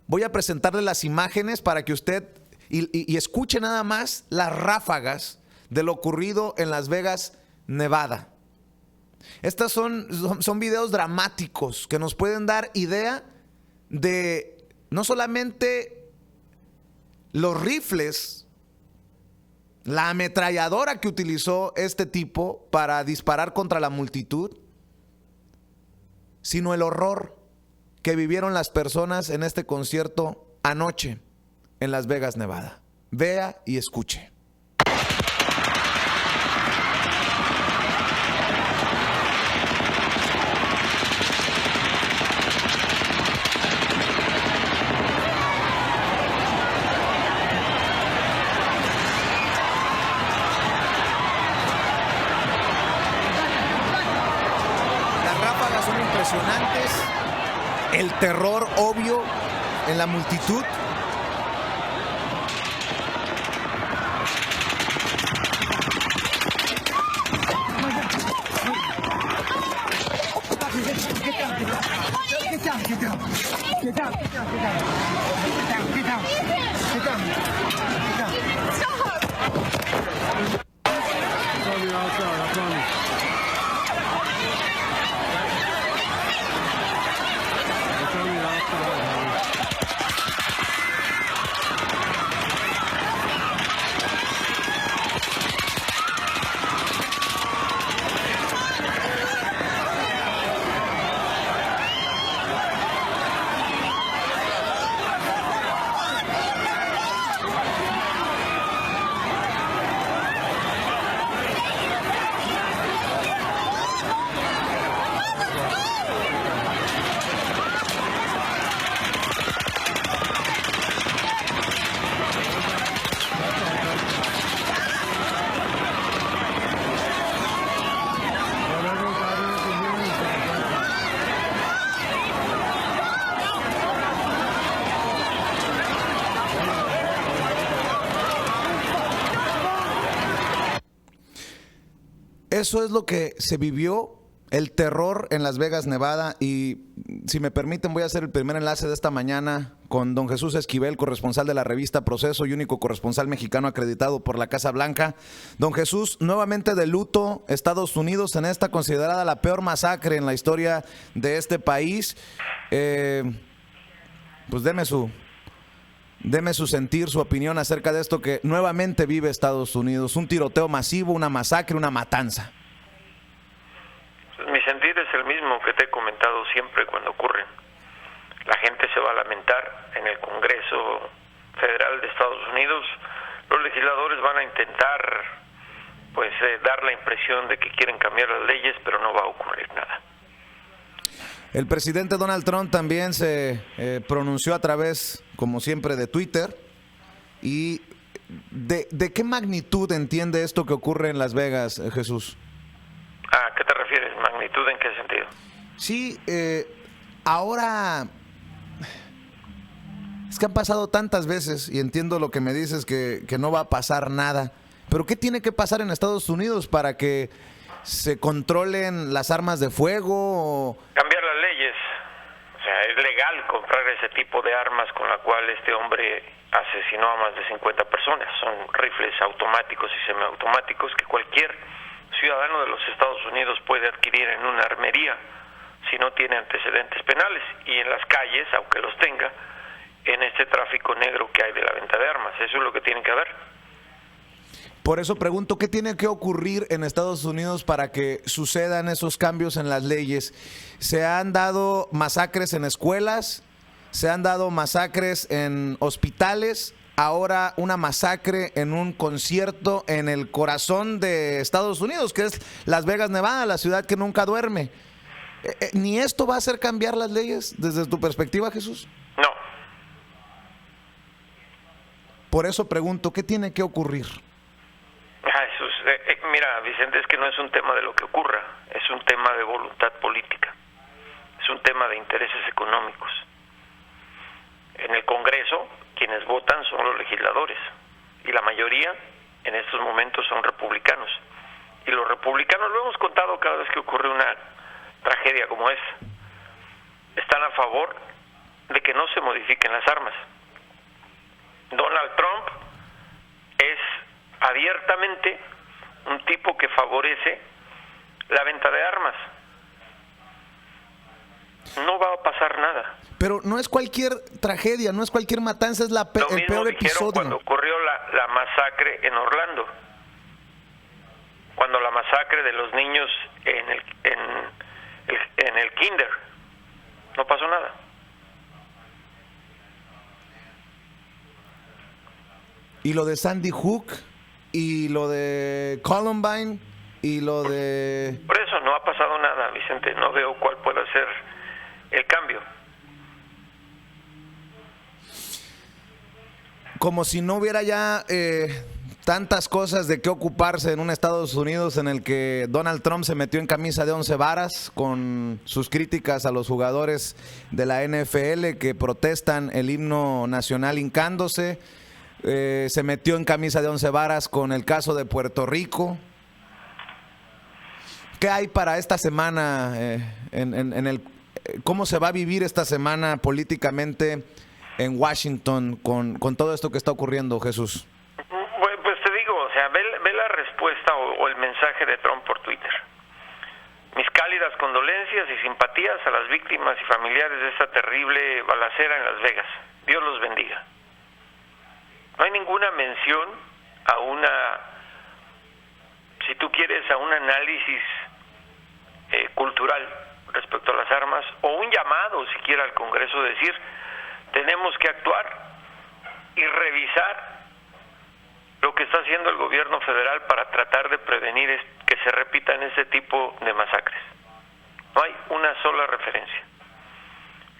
voy a presentarle las imágenes para que usted y escuche nada más las ráfagas de lo ocurrido en Las Vegas, Nevada. Estas son videos dramáticos que nos pueden dar idea de no solamente los rifles, la ametralladora que utilizó este tipo para disparar contra la multitud, sino el horror que vivieron las personas en este concierto anoche en Las Vegas, Nevada. Vea y escuche. Impresionantes, el terror obvio en la multitud. Eso es lo que se vivió, el terror en Las Vegas, Nevada. Y si me permiten, voy a hacer el primer enlace de esta mañana con don Jesús Esquivel, corresponsal de la revista Proceso y único corresponsal mexicano acreditado por la Casa Blanca. Don Jesús, nuevamente de luto, Estados Unidos en esta considerada la peor masacre en la historia de este país. Pues deme su sentir, su opinión acerca de esto que nuevamente vive Estados Unidos. Un tiroteo masivo, una masacre, una matanza. Mi sentir es el mismo que te he comentado siempre cuando ocurren. La gente se va a lamentar en el Congreso Federal de Estados Unidos. Los legisladores van a intentar dar la impresión de que quieren cambiar las leyes, pero no va a ocurrir nada. El presidente Donald Trump también se pronunció a través, como siempre, de Twitter. ¿Y de qué magnitud entiende esto que ocurre en Las Vegas, Jesús? ¿A qué te refieres? ¿Magnitud en qué sentido? Sí, ahora es que han pasado tantas veces y entiendo lo que me dices, que no va a pasar nada. Pero ¿qué tiene que pasar en Estados Unidos para que se controlen las armas de fuego? Cambiar las leyes. O sea, es legal comprar ese tipo de armas con la cual este hombre asesinó a más de 50 personas. Son rifles automáticos y semiautomáticos que cualquier ciudadano de los Estados Unidos puede adquirir en una armería si no tiene antecedentes penales, y en las calles, aunque los tenga, en este tráfico negro que hay de la venta de armas. Eso es lo que tiene que haber. Por eso pregunto, ¿qué tiene que ocurrir en Estados Unidos para que sucedan esos cambios en las leyes? ¿Se han dado masacres en escuelas? ¿Se han dado masacres en hospitales? Ahora una masacre en un concierto en el corazón de Estados Unidos, que es Las Vegas, Nevada, la ciudad que nunca duerme. ¿Ni esto va a hacer cambiar las leyes desde tu perspectiva, Jesús? No. Por eso pregunto, ¿qué tiene que ocurrir? Jesús, mira, Vicente, es que no es un tema de lo que ocurra, es un tema de voluntad política, es un tema de intereses económicos. En el Congreso, quienes votan son los legisladores, y la mayoría en estos momentos son republicanos. Y los republicanos, lo hemos contado cada vez que ocurre una tragedia como esa, están a favor de que no se modifiquen las armas. Donald Trump es abiertamente un tipo que favorece la venta de armas. No va a pasar nada. Pero no es cualquier tragedia, no es cualquier matanza, es el peor dijeron episodio. Cuando ocurrió la masacre en Orlando, cuando la masacre de los niños en el kinder, no pasó nada. Y lo de Sandy Hook, y lo de Columbine, y lo de... Por eso no ha pasado nada, Vicente. No veo cuál pueda ser el cambio. Como si no hubiera ya tantas cosas de qué ocuparse en un Estados Unidos en el que Donald Trump se metió en camisa de 11 varas con sus críticas a los jugadores de la NFL que protestan el himno nacional hincándose. Se metió en camisa de 11 varas con el caso de Puerto Rico. ¿Qué hay para esta semana? ¿Cómo se va a vivir esta semana políticamente en Washington con todo esto que está ocurriendo, Jesús? Bueno, pues te digo, o sea, ve la respuesta o el mensaje de Trump por Twitter. Mis cálidas condolencias y simpatías a las víctimas y familiares de esta terrible balacera en Las Vegas. Dios los bendiga. No hay ninguna mención a si tú quieres, a un análisis cultural respecto a las armas, o un llamado siquiera al Congreso de decir, tenemos que actuar y revisar lo que está haciendo el gobierno federal para tratar de prevenir que se repitan ese tipo de masacres. No hay una sola referencia.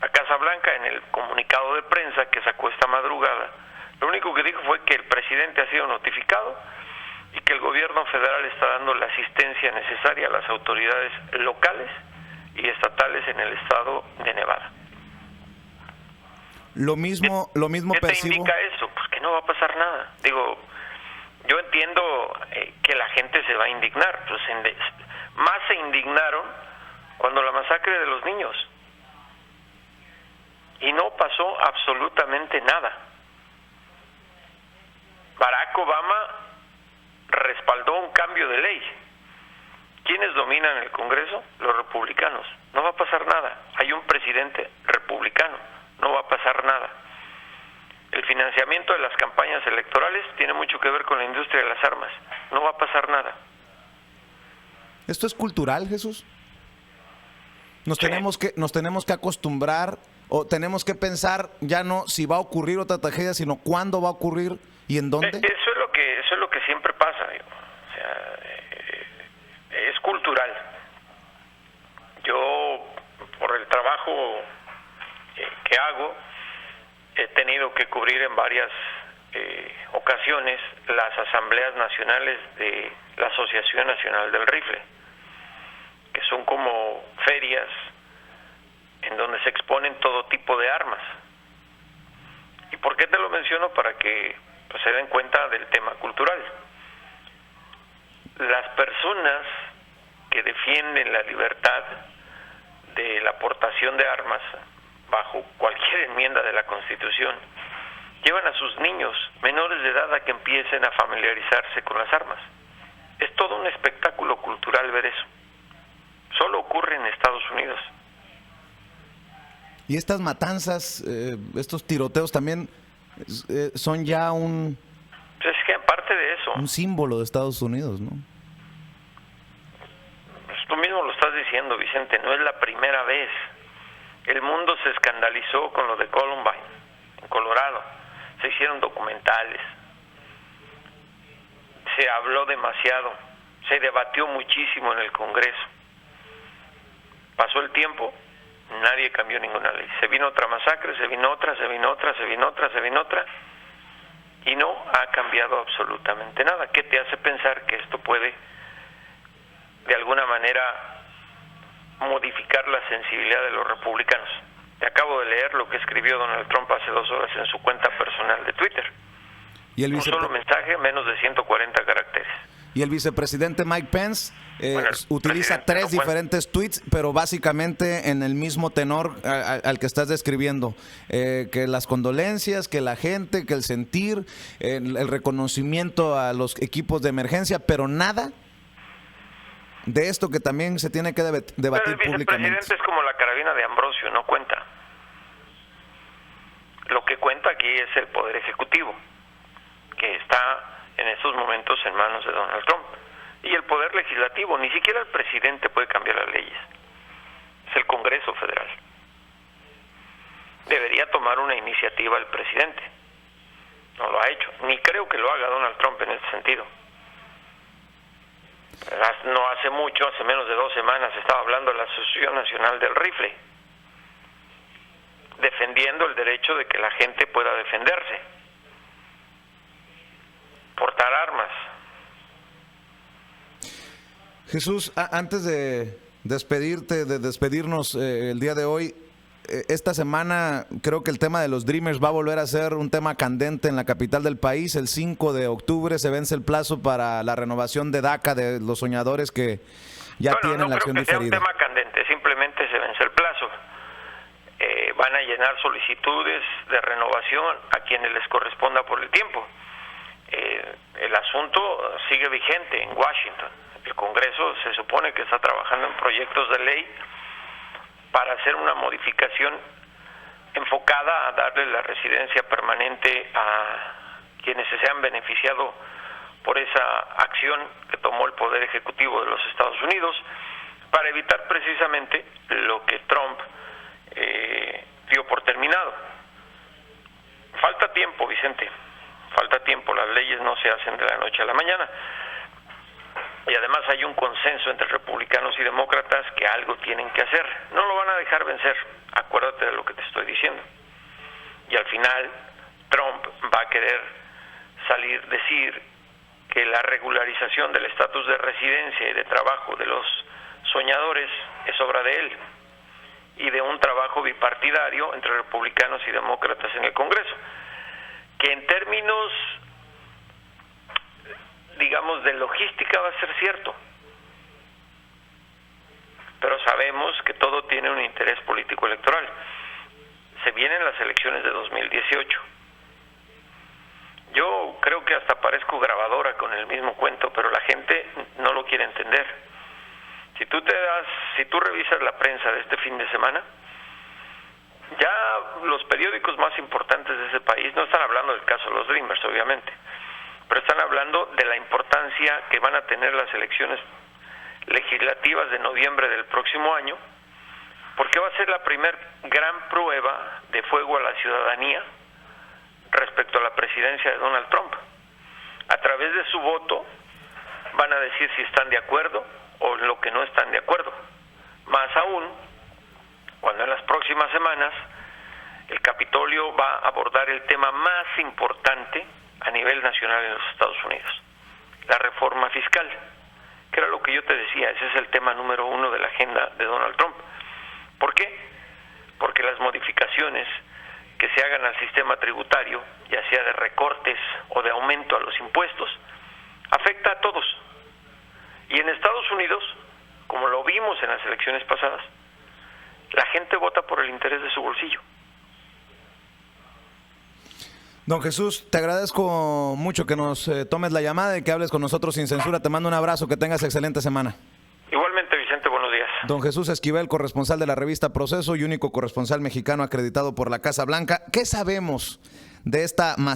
La Casa Blanca, en el comunicado de prensa que sacó esta madrugada, lo único que dijo fue que el presidente ha sido notificado y que el gobierno federal está dando la asistencia necesaria a las autoridades locales y estatales en el estado de Nevada. Lo mismo ¿Qué te percibo. indica eso? Pues que no va a pasar nada. Digo, yo entiendo que la gente se va a indignar, pues más se indignaron cuando la masacre de los niños. Y no pasó absolutamente nada. Barack Obama respaldó un cambio de ley. ¿Quiénes dominan el Congreso? Los republicanos. No va a pasar nada. Hay un presidente republicano. No va a pasar nada. El financiamiento de las campañas electorales tiene mucho que ver con la industria de las armas. No va a pasar nada. ¿Esto es cultural, Jesús? Nos tenemos que acostumbrar, o tenemos que pensar ya no si va a ocurrir otra tragedia, sino cuándo va a ocurrir y en dónde. Eso es lo que siempre pasa. O sea, es cultural. Yo, por el trabajo que hago, he tenido que cubrir en varias ocasiones las asambleas nacionales de la Asociación Nacional del Rifle, que son como ferias en donde se exponen todo tipo de armas. ¿Y por qué te lo menciono? Para que se den cuenta del tema cultural. Las personas que defienden la libertad de la aportación de armas bajo cualquier enmienda de la Constitución llevan a sus niños menores de edad a que empiecen a familiarizarse con las armas. Es todo un espectáculo cultural ver eso. Solo ocurre en Estados Unidos. Y estas matanzas, estos tiroteos también son ya Es que aparte de eso, un símbolo de Estados Unidos, ¿no? Pues tú mismo lo estás diciendo, Vicente, no es la primera vez. El mundo se escandalizó con lo de Columbine, en Colorado. Se hicieron documentales. Se habló demasiado. Se debatió muchísimo en el Congreso. Pasó el tiempo, nadie cambió ninguna ley. Se vino otra masacre, se vino otra, y no ha cambiado absolutamente nada. ¿Qué te hace pensar que esto puede, de alguna manera, modificar la sensibilidad de los republicanos? Te acabo de leer lo que escribió Donald Trump hace 2 horas en su cuenta personal de Twitter. Y un solo mensaje, menos de 140 caracteres. Y el vicepresidente Mike Pence utiliza 3 no diferentes tweets, pero básicamente en el mismo tenor al que estás describiendo. Que las condolencias, que la gente, que el sentir, el reconocimiento a los equipos de emergencia, pero nada de esto que también se tiene que debatir públicamente. El vicepresidente es como la carabina de Ambrosio, no cuenta. Lo que cuenta aquí es el Poder Ejecutivo, que está en estos momentos en manos de Donald Trump. Y el Poder Legislativo, ni siquiera el presidente puede cambiar las leyes. Es el Congreso Federal. Debería tomar una iniciativa el presidente. No lo ha hecho. Ni creo que lo haga Donald Trump en ese sentido. No hace mucho, hace menos de 2 semanas, estaba hablando de la Asociación Nacional del Rifle, defendiendo el derecho de que la gente pueda defenderse, portar armas. Jesús, antes de despedirnos el día de hoy, esta semana creo que el tema de los Dreamers va a volver a ser un tema candente en la capital del país. El 5 de octubre se vence el plazo para la renovación de DACA de los soñadores que ya tienen la acción diferida. No creo que sea un tema candente, simplemente se vence el plazo. Van a llenar solicitudes de renovación a quienes les corresponda por el tiempo. El asunto sigue vigente en Washington. El Congreso se supone que está trabajando en proyectos de ley para hacer una modificación enfocada a darle la residencia permanente a quienes se han beneficiado por esa acción que tomó el Poder Ejecutivo de los Estados Unidos, para evitar precisamente lo que Trump dio por terminado. Falta tiempo, Vicente, falta tiempo. Las leyes no se hacen de la noche a la mañana. Y además hay un consenso entre republicanos y demócratas que algo tienen que hacer. No lo van a dejar vencer, acuérdate de lo que te estoy diciendo. Y al final Trump va a querer decir que la regularización del estatus de residencia y de trabajo de los soñadores es obra de él y de un trabajo bipartidario entre republicanos y demócratas en el Congreso, que en términos, digamos, de logística va a ser cierto, pero sabemos que todo tiene un interés político electoral. Se vienen las elecciones de 2018. Yo creo que hasta parezco grabadora con el mismo cuento, pero la gente no lo quiere entender. Si tú revisas la prensa de este fin de semana, ya los periódicos más importantes de ese país no están hablando del caso de los Dreamers, obviamente, pero están hablando de la importancia que van a tener las elecciones legislativas de noviembre del próximo año, porque va a ser la primer gran prueba de fuego a la ciudadanía respecto a la presidencia de Donald Trump. A través de su voto van a decir si están de acuerdo o en lo que no están de acuerdo. Más aún, cuando en las próximas semanas el Capitolio va a abordar el tema más importante a nivel nacional en los Estados Unidos, la reforma fiscal, que era lo que yo te decía, ese es el tema número 1 de la agenda de Donald Trump. ¿Por qué? Porque las modificaciones que se hagan al sistema tributario, ya sea de recortes o de aumento a los impuestos, afecta a todos. Y en Estados Unidos, como lo vimos en las elecciones pasadas, la gente vota por el interés de su bolsillo. Don Jesús, te agradezco mucho que nos tomes la llamada y que hables con nosotros sin censura. Te mando un abrazo, que tengas excelente semana. Igualmente, Vicente, buenos días. Don Jesús Esquivel, corresponsal de la revista Proceso y único corresponsal mexicano acreditado por la Casa Blanca. ¿Qué sabemos de esta masacre